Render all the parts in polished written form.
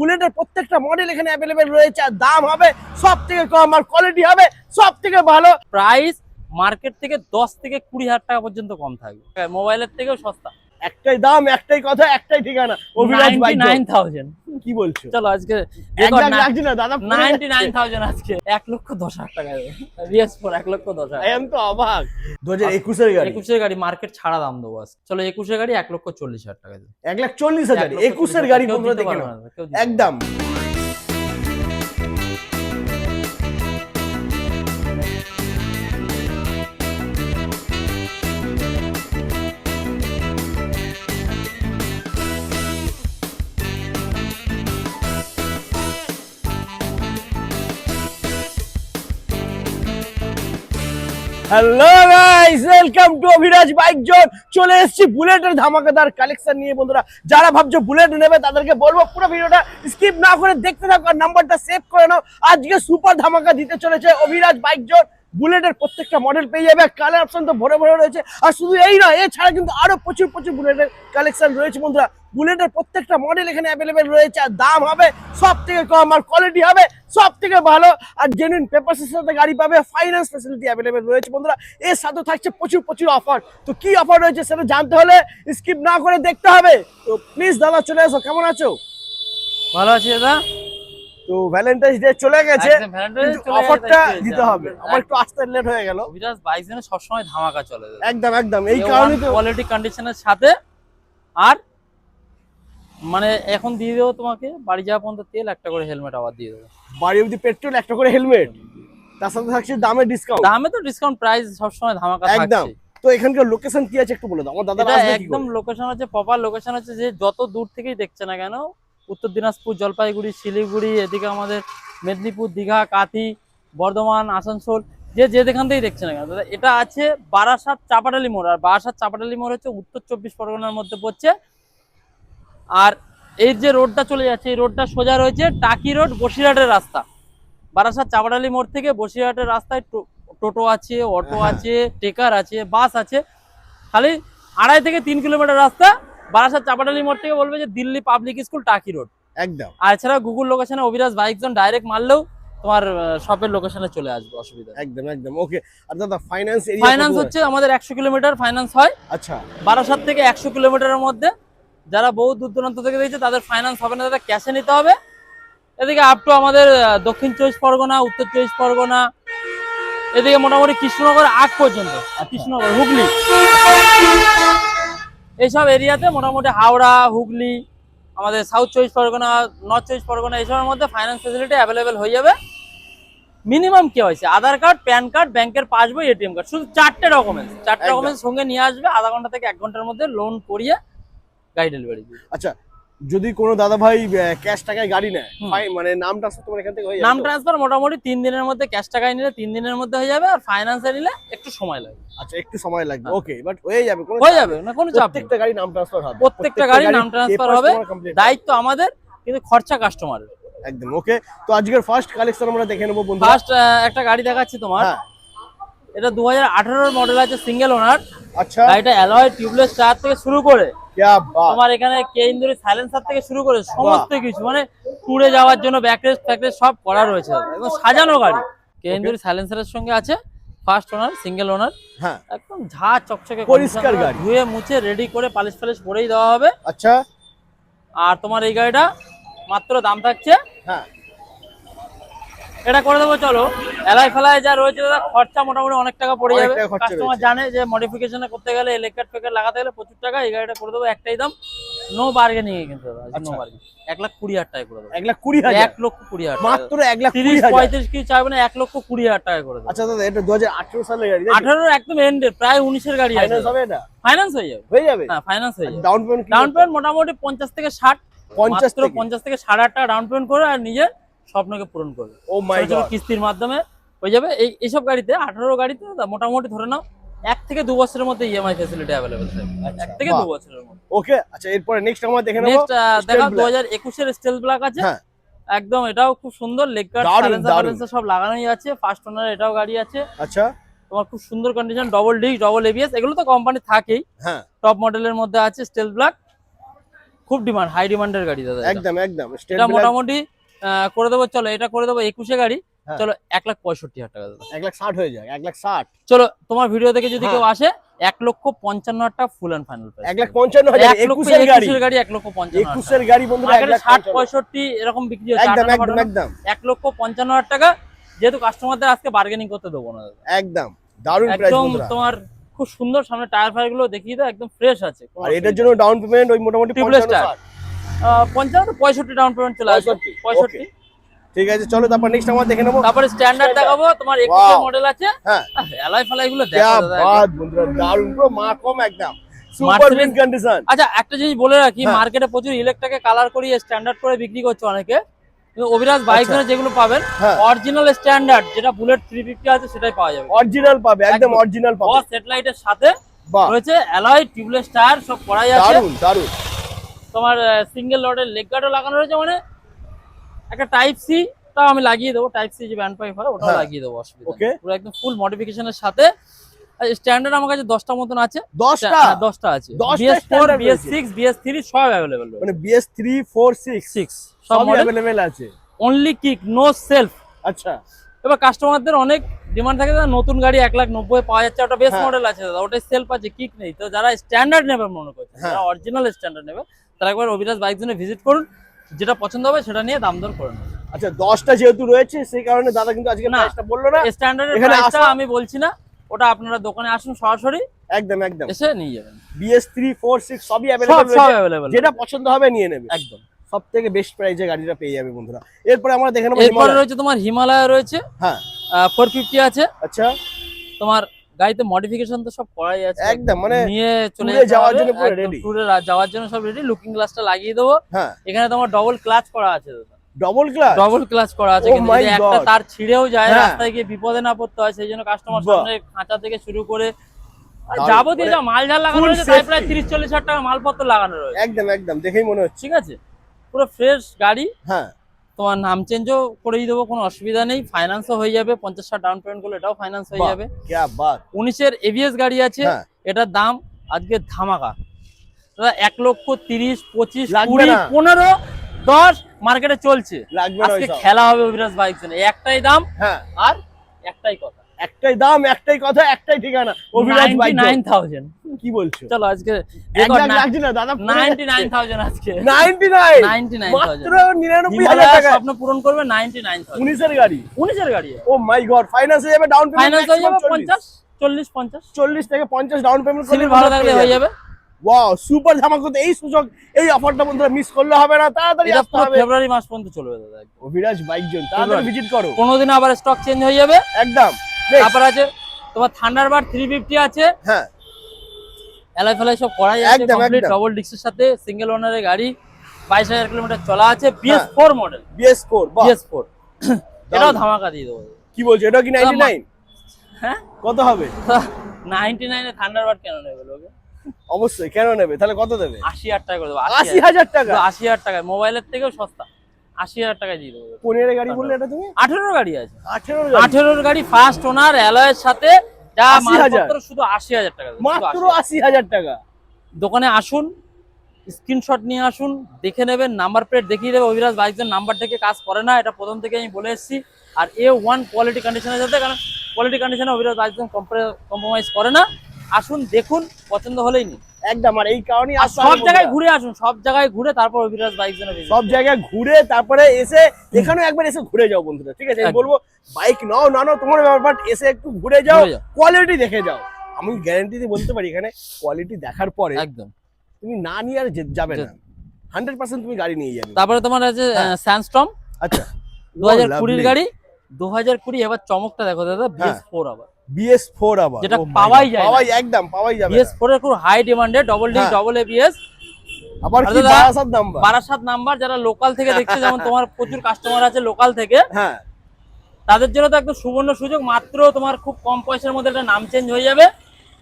বুলেটের প্রত্যেকটা মডেল এখানে অ্যাভেলেবেল রয়েছে, আর দাম হবে সব থেকে কম, আর কোয়ালিটি হবে সব থেকে ভালো। প্রাইস মার্কেট থেকে 10 থেকে 20,000 টাকা পর্যন্ত কম থাকবে, মোবাইলের থেকেও সস্তা। একটাই দাম, একটাই কথা, একটাই ঠিকানা, অভিরাজ বাইক। 99,000 কি বলছো? চলো আজকে 1 লাখ লাগছে না দাদা, 99,000 আজকে 1,10,000 টাকা BS4 1,10,000। আমি তো অবাক। 2021 এর গাড়ি, 21 এর গাড়ি মার্কেট ছাড়া দাম দেবো আজকে। চলো 21 এর গাড়ি 1,40,000 টাকা, 1,40,000 21 এর গাড়ি বন্ধুরা দেখে নাও একদম। Hello guys, welcome to Abhiraj bike zone. চলে এসেছি বুলেটের ধামাকাদার কালেকশন নিয়ে বন্ধুরা। যারা ভাবছো বুলেট নেবে তাদেরকে বলবো পুরো ভিডিওটা স্কিপ না করে দেখতে থাকো, আর নাম্বারটা সেভ করে নাও। আজকে সুপার ধামাকা দিতে চলেছে অভিরাজ বাইক জোন। বুলেটের প্রত্যেকটা মডেল পেয়ে যাবে, কালার অপশন তো ভরে ভরে রয়েছে। আর শুধু এই নয়, এছাড়া কিন্তু আরো প্রচুর প্রচুর বুলেটের কালেকশন রয়েছে বন্ধুরা। বুলেটের প্রত্যেকটা মডেল এখানে অ্যাভেলেবেল রয়েছে, আর দাম হবে সব থেকে কম, আর কোয়ালিটি হবে সব থেকে ভালো, আর জেনুইন পেপারসের সাথে গাড়ি পাবে। ফাইন্যান্স ফ্যাসিলিটি অ্যাভেলেবেল রয়েছে বন্ধুরা। এর সাথে থাকছে প্রচুর প্রচুর অফার। তো কি অফার রয়েছে সেটা জানতে হলে স্কিপ না করে দেখতে হবে। তো প্লিজ দাদা চলে এসো। কেমন আছো? ভালো আছি দাদা। তো ভ্যালেন্টাইন্স ডে চলে গেছে, অফারটা দিতে হবে। আমার একটু আসতে লেট হয়ে গেল। অভিরাজ বাইক জোনে সবসময় ধামাকা চলে একদম একদম, এই কারণে তো কোয়ালিটি কন্ডিশনের সাথে। আর মানে এখন দিয়ে দেবো তোমাকে বাড়ি যাওয়া পর্যন্ত তেল, একটা করে হেলমেট আবার দিয়ে দেবো। বাড়ি অবধি পেট্রোল, একটা করে হেলমেট, তার সাথে থাকছে দামে ডিসকাউন্ট। দামে তো ডিসকাউন্ট, প্রাইস সবসময় ধামাকা একদম। থাকছে। তো এখানকার লোকেশন কি আছে একটু বলে দাও। আমার দাদা একদম লোকেশন হচ্ছে, প্রপার লোকেশন হচ্ছে যে যত দূর থেকেই দেখছে না কেন, উত্তর দিনাজপুর, জলপাইগুড়ি, শিলিগুড়ি, এদিকে আমাদের মেদিনীপুর, দীঘা, কাঁথি, বর্ধমান, আসানসোল, যে যেখান থেকেই দেখছে না কেন দাদা, এটা আছে বারাসাত চাপাটালি মোড়। আর বারাসাত চাপাটালি মোড় হচ্ছে উত্তর 24 পরগনার মধ্যে পড়ছে। আর এই যে রোডটা চলে যাচ্ছে, এই রোডটা সোজা রয়েছে টাকি রোড, বসিরহাটের রাস্তা। বারাসাত চাপাটালি মোড় থেকে বসিরহাটের রাস্তায় টোটো আছে, অটো আছে, টেকার আছে, বাস আছে। খালি 2.5 থেকে 3 কিলোমিটার রাস্তা। বারাসাত চাপাটালি মোড় থেকে বলবে যে দিল্লি পাবলিক স্কুল, টাকি রোড একদম। আর এছাড়া গুগল লোকেশনে অভিরাজ বাইক জোন ডাইরেক্ট মারলেও তোমার শপের লোকেশনে চলে আসবে, অসুবিধা একদম একদম। ওকে। আর দাদা ফাইন্যান্স এরিয়া, ফাইন্যান্স হচ্ছে আমাদের 100 কিলোমিটার ফাইন্যান্স হয়। আচ্ছা, বারাসাত থেকে 100 কিলোমিটারের মধ্যে যারা বহু দূর দূরান্ত থেকে দিয়েছে তাদের ফাইন্যান্স হবে না দাদা, ক্যাশে নিতে হবে। এদিকে আপ টু আমাদের দক্ষিণ 24 পরগনা, উত্তর 24 পরগনা, এদিকে মোটামুটি কৃষ্ণনগর আগ পর্যন্ত, কৃষ্ণনগর, হুগলি, এইসব এরিয়াতে মোটামুটি হাওড়া, হুগলি, আমাদের সাউথ 24 পরগনা, নর্থ 24 পরগনা, এইসবের মধ্যে ফাইন্যান্স ফ্যাসিলিটি অ্যাভেলেবেল হয়ে যাবে। মিনিমাম কেওয়াইসি, আধার কার্ড, প্যান কার্ড, ব্যাংকের পাসবই, এটিএম কার্ড, শুধু 4টে ডকুমেন্টস, 4টে ডকুমেন্টস সঙ্গে নিয়ে আসবে। আধা ঘন্টা থেকে 1 ঘন্টার মধ্যে লোন করিয়ে গাড়ি ডেলিভারি দিবে। আচ্ছা, যদি কোনো দাদা ভাই ক্যাশ টাকায় গাড়ি নেয়, মানে নাম ট্রান্সফার তোমার এখান থেকে হয়ে যাবে? নাম ট্রান্সফার মোটামুটি 3 দিনের মধ্যে, ক্যাশ টাকায় নিলে 3 দিনের মধ্যে হয়ে যাবে, আর ফাইন্যান্সে নিলে একটু সময় লাগবে। আচ্ছা, একটু সময় লাগবে। ওকে, বাট হয়ে যাবে, হয়ে যাবে না, কোনো চাপ নেই। প্রত্যেকটা গাড়ি নাম ট্রান্সফার হবে, প্রত্যেকটা গাড়ি নাম ট্রান্সফার হবে, দায়িত্ব আমাদের, কিন্তু খরচা কাস্টমারের। একদম। ওকে, তো আজকের ফার্স্ট কালেকশন আমরা দেখে নেবো বন্ধু। ফার্স্ট একটা গাড়ি দেখাচ্ছি তোমার। এটা 2018 এর মডেল আছে, সিঙ্গেল ওনার। আচ্ছা, গাড়িটা অ্যালয় টিউবলেস টায়ার থেকে শুরু করে क्या बात, তোমার এখানে কেইন্দুরি সাইলেন্সার থেকে শুরু করে সমস্ত কিছু, মানে টুরে যাওয়ার জন্য ব্যাকরেস্ট ফ্যাকরেস্ট সব করা রয়েছে, একদম সাজানো গাড়ি। কেইন্দুরি সাইলেন্সারের সঙ্গে আছে, ফার্স্ট ওনার, সিঙ্গেল ওনার। হ্যাঁ, একদম ঝা চকচকে পরিষ্কার গাড়ি, ধুয়ে মুছে রেডি করে পালিশ ফালিশ করেই দেওয়া হবে। আচ্ছা। আর তোমার এই গাড়িটা মাত্র দাম থাকছে, হ্যাঁ, এটা করে দেবো। চলো, এলাই ফেলায় যা রয়েছে দাদা, খরচা মোটামুটি অনেক টাকা পড়ে যাবে। কাস্টমার জানে যে মডিফিকেশন করতে গেলে, এলেকার ফেকার লাগাতে গেলে প্রচুর টাকা। এই গাড়িটা করে দেবো একটাই দাম, নো বার্গেনিং কিন্তু দাদা, নো বার্গেনিং। 1,20,000 টাকা করে দেবো। 1,20,000, 1,20,000 মাত্র 1,30,000, 35 কি চাইবে না, 1,20,000 টাকা করে দেবো। আচ্ছা দাদা, এটা 2018 সালের গাড়ি, 18 একদম এন্ডে, প্রায় 19 এর গাড়ি আছে। ফাইন্যান্স হবে এটা? ফাইন্যান্স হয়ে যাবে, হয়ে যাবে। হ্যাঁ ফাইন্যান্স হয়ে যাবে। Down payment? ডাউন পেমেন্ট মোটামুটি 50 থেকে 60, 50 থেকে 50 থেকে 8,500 টাকা ডাউন পেমেন্ট করে আর নিজের স্বপ্নকে পূরণ করবে। ও মাই গড, কিস্তির মাধ্যমে হয়ে যাবে। এইসব গাড়িতে 18 গাড়িতে মোটামুটি ধরে নাও 1 থেকে 2 বছরের মধ্যে ইএমআই ফ্যাসিলিটি अवेलेबल থাকবে। 1 থেকে 2 বছরের মধ্যে। ওকে, আচ্ছা এরপরে নেক্সট আমরা দেখে নেব। নেক্সট দেখা 2021 এর স্টেল ব্ল্যাক আছে। হ্যাঁ, একদম এটাও খুব সুন্দর, লেগ গার্ড, সাইলেন্সার সব লাগানোই আছে। ফার্স্ট ওনার এটাও গাড়ি আছে। আচ্ছা, তোমার খুব সুন্দর condition, double disc, double ABS, এগুলো তো কোম্পানি থাকেই। হ্যাঁ, টপ মডেলের মধ্যে আছে স্টেল ব্ল্যাক। খুব ডিমান্ড, হাই ডিমান্ডের গাড়ি দাদা। একদম একদম এটা মোটামুটি করে দেবো, চলো এটা করে দেবো 21-এ গাড়ি, হ্যাঁ। চলো 1,65,000 টাকা দাদা। 1,60,000 হয়ে যায়, 1,60,000। চলো তোমার ভিডিও দেখে যদি হ্যাঁ। কেউ আসে 1,55,000 টাকা ফুল অ্যান্ড ফাইনাল প্রাইস। 1,55,000 21 এর গাড়ি, 21 এর গাড়ি 1,55,000 21 এর গাড়ি বন্ধুরা 60-65 এরকম বিক্রি হচ্ছে। একদম একদম একদম 1,55,000 টাকা, যেহেতু কাস্টমারদের আজকে বার্গেনিং করতে দেবো না দাদা। একদম দারুণ প্রাইস একদম বন্ধুরা। তোমার খুব সুন্দর, সামনে টায়ার ফায়ার গুলো দেখিয়ে দাও, একদম ফ্রেশ আছে। আর এটার জন্য ডাউন পেমেন্ট ওই মোটামুটি Triple 55-60। 55-65 ডাউন পেমেন্ট চলে আসবে। 65। ঠিক আছে, চলো তারপর নেক্সট আমরা দেখে নেবো। তারপরে স্ট্যান্ডার্ড দেখাবো, তোমার 21 এর মডেল আছে। হ্যাঁ, অ্যালয় ফ্যালয় গুলো क्या দেখো দাদা। बात বন্ধুরা, দারুণ পুরো মা কম একদম সুপার Mercedes- মিন কন্ডিশন। আচ্ছা একটা জিনিস বলে রাখি, হ্যাঁ। মার্কেটে প্রচুর ইলেকট্রাকে কালার করিয়ে স্ট্যান্ডার্ড করে বিক্রি করছে অনেকে, কিন্তু অভিরাজ বাইক যেগুলো পাবেন হ্যাঁ। অরিজিনাল স্ট্যান্ডার্ড, যেটা বুলেট 350 আছে সেটাই পাওয়া যাবে। অরিজিনাল পাবে, একদম একদম। অরিজিনাল পাবে। বস হেডলাইটের সাথে বাহ, রয়েছে অ্যালয় টিউবলেস টায়ার, সব করাই আছে। দারুণ দারুণ। তোমার সিঙ্গেল লটের লেগ গার্ডও লাগানো রয়েছে, মানে একটা টাইপ সি টাও আমি লাগিয়ে দেবো, টাইপ সি যে ব্যান্ড পাইপ হয় ওটাও হ্যাঁ। লাগিয়ে দেবো, অসুবিধা নেই। Okay. পুরো একদম ফুল মডিফিকেশনের সাথে। স্ট্যান্ডার্ড আমার কাছে 10টা মতন আছে। 10টা 10টা আছে। 10টা BS4 standard BS6 BS3 সব अवेलेबल রয়েছে। মানে BS3 4 6 6 সব সব মডেল, अवेलेबल আছে। Only kick no self. আচ্ছা, এবার কাস্টমারদের অনেক ডিমান্ড থাকে দাদা, নতুন গাড়ি 1,90,000 পাওয়া যাচ্ছে, ওটা বেস হ্যাঁ। মডেল আছে দাদা, ওটাই সেলফ আছে, কিক নেই। তো যারা স্ট্যান্ডার্ড নেবে মনে করছে, হ্যাঁ। যারা অরিজিনাল স্ট্যান্ডার্ড নেবে, তারা একবার অভিরাজ বাইক জোনে ভিজিট করুন, যেটা পছন্দ হবে সেটা নিয়ে দাম দর করে নেবেন। আচ্ছা 10টা যেহেতু রয়েছে সেই কারণে দাদা কিন্তু আজকে না। প্রাইসটা বললো না। স্ট্যান্ডার্ডের এখানে প্রাইসটা আসা- আমি বলছি না, ওটা আপনারা দোকানে আসুন সরাসরি একদম একদম এসে নিয়ে যাবেন। BS3 4 6 সবই সব अवेलेबल সব রয়েছে, অ্যাভেলেবল, যেটা পছন্দ হবে নিয়ে নেবে। একদম। সব থেকে বেস্ট প্রাইসে গাড়িটা পেয়ে যাবে বন্ধুরা। এরপরে আমরা দেখে নেবো এরপরে হিমালয়। রয়েছে তোমার হিমালয় রয়েছে, হ্যাঁ 450 আছে। আচ্ছা, তোমার গাড়িতে মডিফিকেশন তো সব করাই আছে, একদম মানে নিয়ে চলে tour এ যাওয়ার জন্য পুরো ready। ট্যুরে যাওয়ার জন্য সব রেডি। লুকিং গ্লাসটা লাগিয়ে দেবো। হ্যাঁ এখানে তোমার ডবল ক্লাচ করা আছে দাদা, ডবল ক্লাস। ডবল ক্লাচ করা আছে, Oh কিন্তু my যদি একটা God! তার ছিঁড়েও যায় হ্যাঁ। রাস্তায় গিয়ে বিপদে না পড়তে হয়, সেই জন্য কাস্টমার বাহ। সামনে খাঁচা থেকে শুরু করে আর দারুণ, যাবতীয় মানে যা মাল ঝাল লাগানো full রয়েছে তাই প্রায় safety। 30-40 হাজার টাকা মালপত্র লাগানো রয়েছে। একদম একদম দেখেই মনে হচ্ছে। ঠিক আছে, পুরো ফ্রেশ গাড়ি। হ্যাঁ তোমার নাম চেঞ্জও করেই দেবো, কোনো অসুবিধা নেই। ফাইন্যান্সও হয়ে যাবে, 50,000 ডাউন পেমেন্ট করলে এটাও ফাইন্যান্স হয়ে বাহ, যাবে। क्या बात। 19-এর এবিএস গাড়ি আছে, হ্যাঁ এটার দাম আজকে ধামাকা দাদা, 1,30,000, 25, লাগবে 20, না। 15, 10 মার্কেটে চলছে। লাগবে না আজকে ওইসব। খেলা হবে অভিরাজ বাইক জোনে, একটাই দাম হ্যাঁ আর একটাই কথা, একটাই দাম, একটাই কথা, একটাই ঠিকানা, অভিরাজ বাইক। 99,000। কি বলছো? চলো আজকে এক লাখ লাগছে না দাদা, 99,000 আজকে 99 99,000 মাত্র 99,000 হিমালয় টাকা। স্বপ্ন পূরণ করবে 99,000। 19 এর গাড়ি। 19-এর গাড়ি ও মাই গড, ফাইন্যান্স হয়ে যাবে, ডাউন পেমেন্ট ফাইন্যান্স হয়ে যাবে 50, 40, 50, 40 থেকে 50 ডাউন পেমেন্ট করলে সিভিল ভালো থাকলে হয়ে যাবে। ওয়াও, সুপার ধামাকা। এই সুযোগ, এই অফারটা বন্ধুরা মিস করলে হবে না, তাড়াতাড়ি এটা আসতে পুরো হবে। ফেব্রুয়ারি মাস পর্যন্ত চলবে দাদা, একদম। অভিরাজ বাইক জোন, তাড়াতাড়ি ফেব্রুয়ারি। ভিজিট করো। 15 দিনে আবার স্টক চেঞ্জ হয়ে যাবে। একদম। তারপর আছে তোমার থান্ডারবার্ড 350 আছে, হ্যাঁ এলাই ফেলাই সব করাই আছে, একদম, কমপ্লিট একদম। ডবল ডিস্কের সাথে, সিঙ্গেল ওনারের গাড়ি, 22,000 কিলোমিটার চলা আছে, BS4 মডেল, BS4 বাহ, BS4 এটাও ধামাকা দিয়ে দেবো। কি বলছো, এটা কি 99? হ্যাঁ কত হবে? 99 এ থান্ডারবার্ড কেন নেবে লোকে? অবশ্যই, কেন নেবে, তাহলে কত দেবে? 80,000 টাকা করে দেবো, 80,000 টাকা। 80,000 টাকায়, মোবাইলের থেকেও সস্তা, 80,000 টাকায় দিয়ে দেবো। 15 গাড়ি বললে এটা তুমি? 18 গাড়ি আছে, 18 গাড়ি 18 গাড়ি ফার্স্ট ওনার অ্যালয়ের সাথে, যা 80,000 মালপত্র শুধু 80,000 টাকা দেবো, শুধু মাত্র 80,000। 80,000 টাকা। দোকানে আসুন, স্ক্রিনশট নিয়ে আসুন, দেখে নেবেন, নাম্বার প্লেট দেখিয়ে দেবে। অভিরাজ বাইকের নাম্বার থেকে কাজ করে না, এটা প্রথম থেকে আমি বলে এসেছি। আর A1 কোয়ালিটি কন্ডিশনের সাথে, কারণ কোয়ালিটি কন্ডিশনে অভিরাজ বাইক কম্প্রোমাইজ করে না। আসুন, দেখুন, পছন্দ হলেই নিন। একদম, আর এই কারণেই আর আসতে সব হবে জায়গায় বন্ধুরা। ঘুরে আসুন, সব জায়গায় ঘুরে তারপর অভিরাজ বাইক জন্য সব জায়গায় ঘুরে তারপরে এসে এখানেও একবার এসে ঘুরে যাও বন্ধুরা, ঠিক আছে? আমি একদম। বলবো বাইক নাও না নাও তোমার ব্যাপার, বাট এসে একটু ঘুরে যাও, ঘুরে যাও। কোয়ালিটি দেখে যাও। আমি গ্যারান্টি দিয়ে বলতে পারি, এখানে কোয়ালিটি দেখার পরে একদম। তুমি না নিয়ে আর যাবে না, 100% তুমি গাড়ি নিয়ে যাবে। তারপরে তোমার আছে হ্যাঁ। স্যান্ডস্টর্ম আচ্ছা, 2020 গাড়ি, 2020। এবার চমকটা দেখো দাদা, BS4 আবার, BS4 আবার, যেটা Oh my পাওয়াই God, যায় না। পাওয়াই একদম পাওয়াই যাবে না। BS4 এর খুব হাই ডিমান্ডে, ডবল ডিস্ক, হ্যাঁ। ডবল ABS, আবার আর কি দাদা, 12 নাম্বার। 12 নাম্বার। যারা লোকাল থেকে দেখছে, যেমন তোমার প্রচুর কাস্টমার আছে লোকাল থেকে, হ্যাঁ তাদের জন্য তো একদম সুবর্ণ সুযোগ। মাত্র তোমার খুব কম পয়সার মধ্যে একটা নাম চেঞ্জ হয়ে যাবে।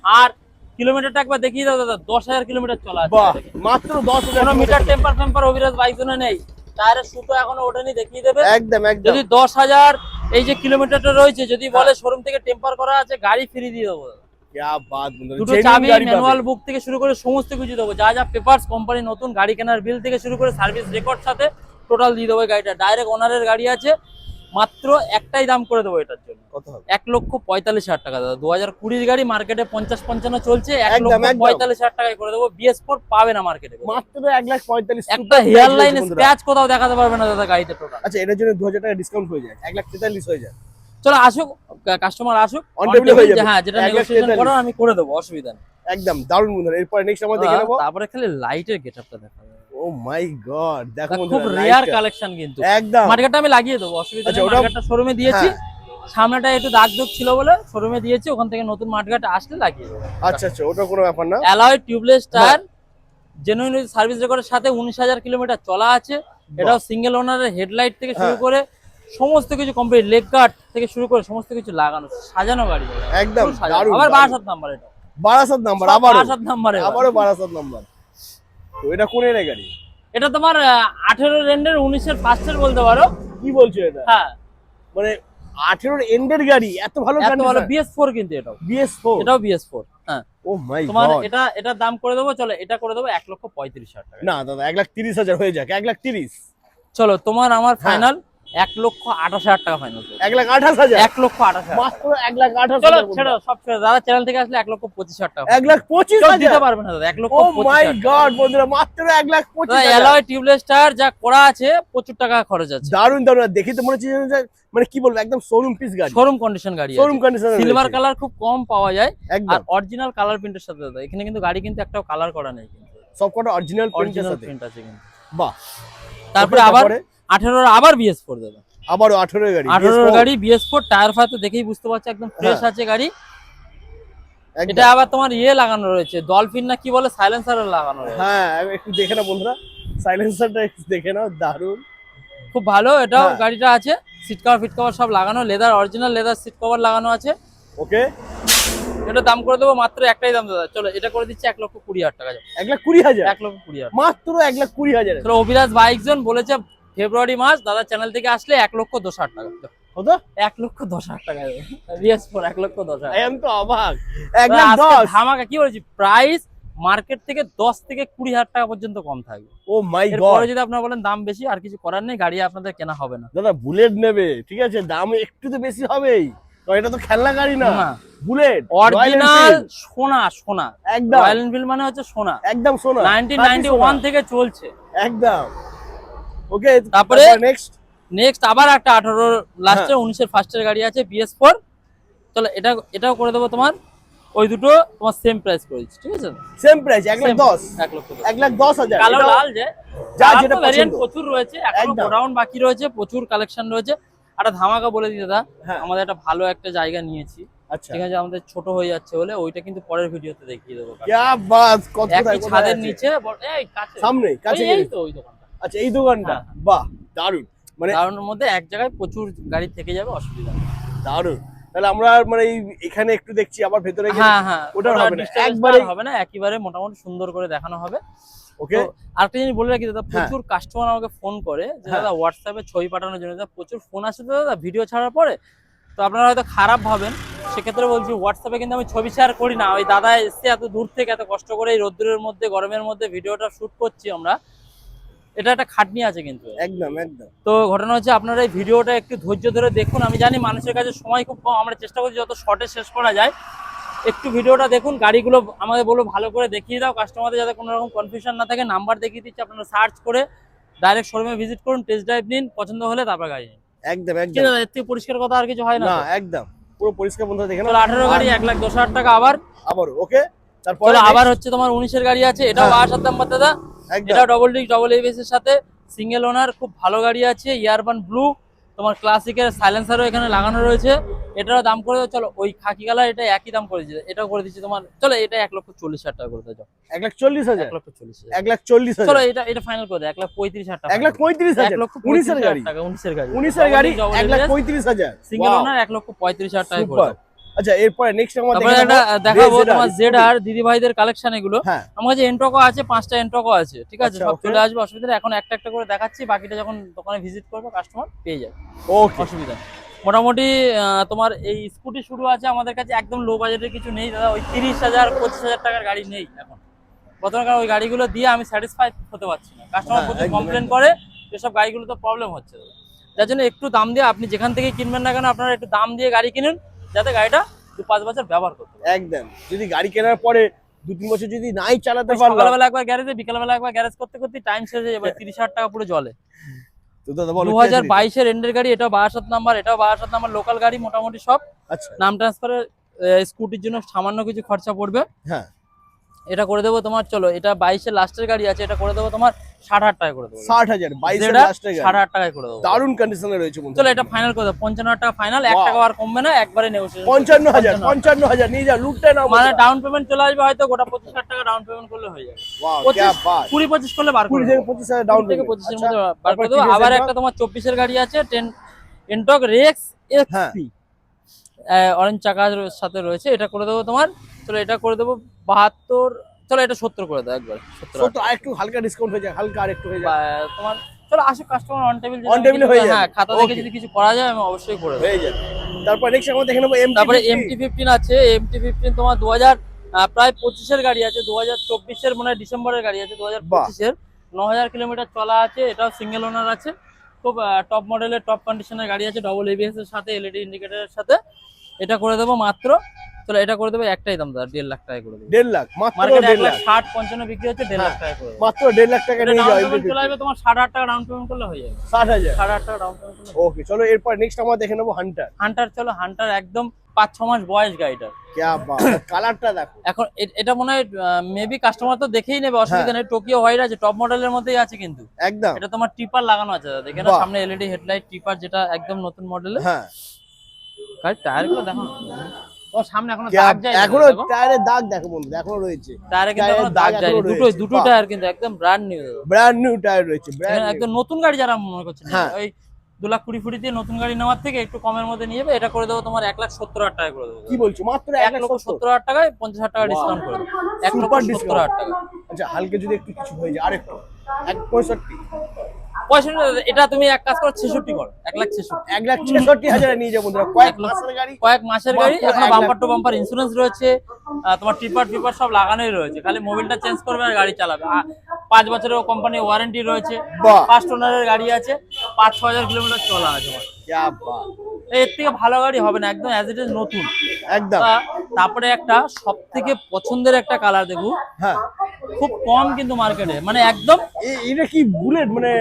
আর কিলোমিটারটা একবার দেখিয়ে দাও দাদা, 10,000 কিলোমিটার চলা আছে। বাহ, মাত্র 10,000 কোনো মিটার টেম্পার ফেম্পার অভিরাজ বাইক জন্য নেই, টায়ারের সুতো এখনো ওঠেনি, দেখিয়ে দেবে। একদম একদম। যদি 10,000 এই যে কিলোমিটারটা রয়েছে, যদি বলে শোরুম থেকে টেম্পার করা আছে, গাড়ি ফ্রি দিয়ে দেবো দাদা। क्या बात বন্ধুরা, দুটো genuine চাবি, গাড়ি পাবে। ম্যানুয়াল বুক থেকে শুরু করে সমস্ত কিছু দেবো, যা যা পেপারস, কোম্পানি নতুন গাড়ি কেনার বিল থেকে শুরু করে সার্ভিস রেকর্ড সাথে টোটাল দিয়ে দেবো। গাড়িটা ডাইরেক্ট ওনারের গাড়ি আছে, মাত্র একটাই দাম করে দেবো এটার জন্য, কত হবে? 1,45,000 টাকা দাদা। 2020 গাড়ি, মার্কেটে 50-55 চলছে, একদম, 1,45,000 টাকায় করে দেবো। BS4 পাবে না মার্কেটে, মাত্র 1,45,000 একটা হেয়ার লাইন স্ক্র্যাচ কোথাও দেখাতে পারবে না দাদা গাড়িতে টোটাল। আচ্ছা, এটার জন্য 2000 টাকা ডিসকাউন্ট হয়ে যায়, 1,43,000 হয়ে যায়। চলো আসুক, কাস্টমার আসুক, On table হয়ে যাবে। হ্যাঁ, যেটা 1,43,000 নেগোসিয়েশন করার আমি করে দেবো, অসুবিধা নেই। একদম দারুণ বন্ধুরা। এরপর নেক্সট আমরা দেখে নেবো। তারপরে খালি লাইটের গেটআপটা দেখাবো। ও মাই গড, দেখো খুব বন্ধুরা, রেয়ার লাইটটা। কালেকশন কিন্তু। একদম। মার্কেটটা আমি লাগিয়ে দেবো, অসুবিধা আচ্ছা, নেই। ওটা- মার্কেটটা শোরুমে দিয়েছি, হ্যাঁ। সামনেটা একটু দাগ দুগ ছিল বলে শোরুমে দিয়েছি, ওখান থেকে নতুন মার্কেট আসলে লাগিয়ে দেবো। আচ্ছা আচ্ছা, ওটা কোনো ব্যাপার না। Alloy tubeless tyre, genuine service রেকর্ডের সাথে 19,000 কিলোমিটার চলা আছে। এটাও সিঙ্গেল ওনারের, হেডলাইট থেকে শুরু হ্যাঁ। করে সমস্ত কিছু কমপ্লিট, লেগ গার্ড থেকে শুরু করে সমস্ত কিছু লাগানো, সাজানো গাড়ি একদম পুরো সাজানো। দারুণ, আবার দারুণ। 62 নাম্বার, এটা বারাসাত নাম্বার, আবারও 62 নাম্বারে। আবারও বারাসাত নাম্বার। তো এটা কোন এর গাড়ি? এটা তোমার 18 রেন্ডের 19-এর ফার্স্টের বলতে পারো। কি বলছো এটা? হ্যাঁ, মানে 18 এন্ডের গাড়ি, এত ভালো এত ভালো। কন্ডিশন। BS4 কিন্তু এটাও, BS4। এটাও BS4। হ্যাঁ, ও মাই তোমার গড। এটার দাম করে দেবো, চলো এটা করে দেবো 1,35,000 টাকা। না দাদা, 1,30,000 হয়ে যাক, 1,30,000। চলো তোমার আমার হ্যাঁ। ফাইনাল 1,28,000 টাকা ফাইনাল। 1,28,000। 1,28,000 মাত্র 1,28,000। চলো ছেড়ো, সব ছেড়ে দাদা, চ্যানেল থেকে আসলে 1,25,000 টাকা। কেউ 1,25,000 দিতে পারবে না দাদা, ও 1,25,000 মাই টাকা। গড বন্ধুরা, মাত্র দাদা 1,25,000। অ্যালয় টিউবলেস টায়ার যা করা আছে, প্রচুর টাকা খরচ আছে। দারুণ দারুণ, দেখে তো মনে হচ্ছে যেন মানে কি বলবো, একদম শোরুম পিস গাড়ি, শোরুম কন্ডিশন গাড়ি, শোরুম কন্ডিশন। সিলভার কালার খুব কম পাওয়া যায়, আর একদম অরিজিনাল কালার প্রিন্টের সাথে দাদা। এখানে কিন্তু গাড়ি কিন্তু একটাও কালার করা নেই, কিন্তু সবকটা অরিজিনাল প্রিন্টের অরিজিনাল সাথে। প্রিন্ট আছে কিন্তু। বাহ। তারপরে আবার 18 আবার BS4 দাদা। আবারও 18 গাড়ি, 18 গাড়ি BS4 টায়ার ফায়ার তো দেখেই বুঝতে পারছো একদম ফ্রেশ আছে গাড়ি। একদম। এটা আবার তোমার ইয়ে লাগানো রয়েছে, ডলফিন না কি বলে, সাইলেন্সার লাগানো রয়েছে। হ্যাঁ, একটু দেখে নাও বন্ধুরা, সাইলেন্সারটা একটু দেখে নাও, দারুণ। খুব ভালো এটাও হ্যাঁ। গাড়িটা আছে। সিট কভার ফিট কভার সব লাগানো, leather, original leather seat cover লাগানো আছে। ওকে, এটা দাম করে দেবো মাত্র একটাই দাম দাদা, চলো এটা করে দিচ্ছি 1,20,000 টাকা। 1,20,000। 1,20,000 মাত্র 1,20,000। চলো, অভিলাষ বাইক জোন বলেছে ফেব্রুয়ারি মাস, দাদা চ্যানেল থেকে আসলে 1,10,000 টাকা। কত? 1,10,000 টাকা BS4, 1,10,000। আমি তো অবাক। দাদা, আজকে 1,10,000। ধামাকা কি বলেছি, প্রাইস মার্কেট থেকে 10 থেকে 20,000 টাকা পর্যন্ত কম থাকবে। ও মাই গড। এরপরে যদি আপনারা বলেন দাম বেশি, আর কিছু করার নেই, গাড়ি আপনাদের কেনা হবে না। দাদা বুলেট নেবে, ঠিক আছে, দাম একটু তো বেশি হবেই, তো এটা তো খেলনা গাড়ি না, না। বুলেট অরিজিনাল সোনা, সোনা একদম রয়্যাল এনফিল্ড মানে হচ্ছে সোনা, একদম সোনা, 1991 থেকে চলছে। একদম। ওকে, তারপরে নেক্সট। নেক্সট আবার একটা 18 লাস্টে 19-এর ফার্স্টের গাড়ি আছে BS4। চলো এটাও করে দেবো তোমার, ওই দুটো তোমার সেম প্রাইস করে দিচ্ছি, ঠিক আছে? Same price, 1,10,000। 1,10,000। 1,10,000। কালো লাল যে যা কালার যেটা তো ভ্যারিয়েন্ট পছন্দ। প্রচুর রয়েছে, এখনো একদম। গোডাউন বাকি রয়েছে, প্রচুর কালেকশন রয়েছে। একটা ধামাকা বলে দিই দাদা, হ্যাঁ। আমাদের একটা ভালো একটা জায়গা নিয়েছি, আচ্ছা, ঠিক আছে, আমাদের ছোট হয়ে যাচ্ছে বলে, ওইটা কিন্তু পরের ভিডিওতে দেখিয়ে দেবো। क्या बात, কত একই কোথায় ছাদের আছে? নিচে এই কাছে, সামনে কাছে এই তো ওই দোকানটা। আচ্ছা, এই দোকানটা, হ্যাঁ। বাহ দারুন, মানে কারণের মধ্যে এক জায়গায় প্রচুর গাড়ি থেকে যাবে, অসুবিধা নেই। দারুন। তাহলে আমরা মানে এখানে একটু দেখছি, আবার ভেতরে গেলে হ্যাঁ হ্যাঁ, ওটার হবে না, disturbance একবারে হবে না, একেবারে মোটামুটি সুন্দর করে দেখানো হবে। ওকে। তো আরেকটা জিনিস বলে রাখি দাদা, হ্যাঁ। প্রচুর কাস্টমার আমাকে ফোন করে যে হ্যাঁ। দাদা হোয়াটসঅ্যাপে ছবি পাঠানোর জন্য, দাদা প্রচুর ফোন আসে তো দাদা ভিডিও ছাড়ার পরে, তো আপনারা হয়তো খারাপ ভাবেন, সেক্ষেত্রে বলছি হোয়াটসঅ্যাপে কিন্তু আমি ছবি শেয়ার করি না। ওই দাদা এসে এত দূর থেকে এত কষ্ট করে এই রোদ্দুরের মধ্যে গরমের মধ্যে ভিডিওটা শুট করছি আমরা, এটা একটা খাটনি আছে কিন্তু। একদম একদম। তো ঘটনা হচ্ছে আপনারা এই ভিডিওটা একটু ধৈর্য ধরে দেখুন। আমি জানি মানুষের কাছে সময় খুব কম, আমরা চেষ্টা করছি যত শর্টে শেষ করা যায়। একটু ভিডিওটা দেখুন, গাড়িগুলো আমাদের বলবো ভালো করে দেখিয়ে দাও, কাস্টমারদের যাতে কোনো রকম কনফিউশন না থাকে। নাম্বার দেখিয়ে দিচ্ছি, আপনারা সার্চ করে ডাইরেক্ট শোরুমে ভিজিট করুন, টেস্ট ড্রাইভ নিন, পছন্দ হলে তারপর গাড়ি নিন। একদম কি একদম। দাদা, এর থেকে পরিষ্কার কথা আর কিছু হয় না না, তো? একদম পুরো পরিষ্কার বন্ধ দেখে চলো না। 18 গাড়ি 1,10,000 টাকা। আবার ওকে, তারপর চলো আবার হচ্ছে তোমার 19-এর গাড়ি আছে, এটাও হ্যাঁ। 62 নাম্বার দাদা। একদম এটাও ডবল ডিস্ক ডবল এবিএস এর সাথে, সিঙ্গেল ওনার, খুব ভালো গাড়ি আছে, ইয়ারবান ব্লু, তোমার ক্লাসিকের সাইলেন্সারও এখানে লাগানো রয়েছে। এটারও দাম করে দাও, চলো ওই খাকি কালার এটা একই দাম করে দিচ্ছে, এটাও করে দিচ্ছি তোমার, চলো এটা 1,40,000 টাকা করে দাও। 1,40,000। 1,40,000 1,40,000। চলো এটা ফাইনাল করে দাও, 1,35,000 টাকা। 1,35,000। 1,35,000 গাড়ি, টাকা, 19-এর গাড়ি, 19-এর গাড়ি, 1,35,000। সিঙ্গেল ওনার 1,35,000 টাকা করে দাও। আচ্ছা, এরপরে নেক্সট আমরা তারপরে দেখে একটা দেখাবো ZR, তোমার জেডআর দিদি ভাইদের কালেকশন এগুলো। হ্যাঁ। আমার কাছে এন্ট্রকো আছে, 5টা এন্ট্রকো আছে, ঠিক আছে, আচ্ছা, সব okay. চলে আসবে, অসুবিধা নেই। এখন একটা একটা করে দেখাচ্ছি, বাকিটা যখন দোকানে ভিজিট করবে কাস্টমার পেয়ে যাবে, ওকে। অসুবিধা নেই। মোটামুটি তোমার এই স্কুটি শুরু আছে আমাদের কাছে, একদম লো বাজেটের কিছু নেই দাদা, ওই 30,000 25,000 টাকার গাড়ি নেই এখন বর্তমানে, কারণ ওই গাড়িগুলো দিয়ে আমি স্যাটিসফাই হতে পারছি না, কাস্টমার প্রচুর একদম, কমপ্লেন একদম। করে এসব গাড়িগুলো তো প্রবলেম হচ্ছে দাদা। যার জন্য একটু দাম দিয়ে আপনি যেখান থেকে কিনবেন না কেন আপনারা একটু দাম দিয়ে গাড়ি কিনুন, যাতে গাড়িটা 2-5 বছর ব্যবহার করতে পারেন। একদম, যদি গাড়ি কেনার পরে 2-3 বছর যদি নাই চালাতে ওই পারলাম, সকালবেলা একবার গ্যারেজে, বিকালবেলা একবার গ্যারেজ করতে করতে টাইম শেষ হয়ে যাবে, 30,000 টাকা পুরো জলে। তো দাদা বলো 2022-এর এন্ডের গাড়ি, এটাও 62 নাম্বার, এটাও 62 নাম্বার, লোকাল গাড়ি মোটামুটি সব। আচ্ছা, নাম ট্রান্সফারের স্কুটির জন্য সামান্য কিছু খরচা পড়বে, হ্যাঁ, এটা করে দেবো তোমার। চলো, এটা 22-এর লাস্টের গাড়ি আছে, এটা করে দেবো তোমার 60,000 টাকায় করে দেবো। 60,000 22 এর যেটা লাস্টে গাড়ি, 60,000 টাকায় করে দেবো। দারুণ কন্ডিশনে রয়েছে বন্ধু। চলো এটা ফাইনাল করে দেবো, 55,000 টাকা ফাইনাল, 1 Wow. টাকা আর কমবে না, একবারে নেগোশিয়েশন। 55,000 নিয়ে যা, লুটটা নাও মানে ডাউন পেমেন্ট চলে আসবে, হয়তো গোটা 25,000 টাকা ডাউন পেমেন্ট করলে হয়ে যাবে। ওয়াও, 25 क्या बात, 20-25 করলে বার করে 20 দেবো। থেকে 25,000 ডাউন 20 থেকে 25 এর মধ্যে বার করে দেবো। আবার একটা তোমার 24-এর গাড়ি আছে, এনটক রেক্স হ্যাঁ। এক্সপি, অরেঞ্জ চাকার সাথে রয়েছে, এটা করে দেবো তোমার। চলো এটা করে দেবো 72, চলো এটা 70 করে দাও একবার, 70 তো আরেকটু হালকা ডিসকাউন্ট হয়ে যায়, হালকা আরেকটু হয়ে যায়, তোমার। চলো আসো, customer on table, On table হয়ে যাবে। হ্যাঁ, খাতা দেখে Okay. যদি কিছু করা যায় আমি অবশ্যই করে দেবো। হয়ে যাবে। তারপর নেক্সট আমরা দেখে নেবো তারপরে MT-50 MT-15 আছে, MT-15 তোমার 2000 প্রায় 25-এর গাড়ি আছে, 2024-এর মানে ডিসেম্বরের গাড়ি আছে, 2025-এর 9,000 কিলোমিটার চলা আছে, এটাও সিঙ্গেল ওনার আছে, খুব টপ মডেলের টপ কন্ডিশনের গাড়ি আছে, ডবল এবিএস এর সাথে, এলইডি ইন্ডিকেটরের সাথে। এটা করে দেবো মাত্র, চলো এটা করে দেবো একটাই দাম দাদা, 1.5 লাখ টাকা করে দেবো। 1.5 লাখ, মাত্র মার্কেটে 1.5 লাখ, 1,60,55 বিক্রি হচ্ছে, 1.5 লাখ টাকা করে দেবো। মাত্র 1.5 লাখ টাকা এটা নিয়ে ডাউন যাও পেমেন্ট MT-50, চলে আসবে তোমার 60,000 টাকা ডাউন পেমেন্ট করলে হয়ে যাবে। 60,000। 60,000 টাকা ডাউন পেমেন্ট করলে। ওকে, চলো এরপর নেক্সট আমরা দেখে নেবো হান্টার। হান্টার, চলো হান্টার একদম 5-6 মাস বয়স গাড়িটার। क्या बात, কালারটা দেখো, এখন এটা মনে হয় মেবি কাস্টমার তো দেখেই নেবে, অসুবিধা নেই। টোকিও হোয়াইট আছে, টপ মডেলের মধ্যেই আছে কিন্তু। একদম, এটা তোমার টিপার লাগানো আছে দাদা, দেখে না বাহ। সামনে এলইডি হেডলাইট টিপার, যেটা একদম নতুন মডেলের। হ্যাঁ, গাড়ির টায়ার গুলো দেখো না, ও সামনে এখনো क्या- দাগ যায়, এখনো টায়ারের দাগ দেখো বন্ধু, এখনো রয়েছে, টায়ারে কিন্তু এখনো টায়ারের দাগ দাগ যায়, এখনো দুটো রয়েছে। দুটো বাহ। টায়ার কিন্তু একদম ব্র্যান্ড নিউ দাদা, ব্র্যান্ড নিউ টায়ার রয়েছে, ব্র্যান্ড একদম নতুন গাড়ি যারা মনে করছেন, হ্যাঁ। ওই 2,20,000 দিয়ে নতুন গাড়ি নেওয়ার থেকে একটু কমের মধ্যে নিয়ে যাবে। এটা করে দেবো তোমার 1,70,000 টাকা করে দেবো। কি বলছো, মাত্র 1,70,000 টাকায় 50,000 টাকা ডিসকাউন্ট করে দেবো। সুপার 1,70,000 টাকা। আচ্ছা, হালকা যদি একটু কিছু হয়ে যায় আরেকটু 1.65, 65, এটা তুমি এক কাজ করো 66 করো, 1,66,000। 1,66,000 নিয়ে যাবো বন্ধুরা, কয়েক মাসের গাড়ি, কয়েক মাসের গাড়ি, মাত্র এখনো 1,00,000 বাম্পার টু বাম্পার ইন্স্যুরেন্স রয়েছে, তোমার টিপার সব লাগানোই রয়েছে, খালি মোবিলটা চেঞ্জ করবে আর গাড়ি চালাবে। 5 বছরের কোম্পানি ওয়ারেন্টি রয়েছে, বাহ। ফার্স্ট ওনারের গাড়ি আছে, 5-6 হাজার কিলোমিটার চলা আছে। क्या बात, এর থেকে ভালো গাড়ি হবে না, একদম অ্যাজ ইট ইজ নতুন। একদম, তারপরে একটা সব থেকে পছন্দের একটা কালার দেখো, হ্যাঁ, খুব কম কিন্তু মার্কেটে, মানে একদম। এটা কি বুলেট মানে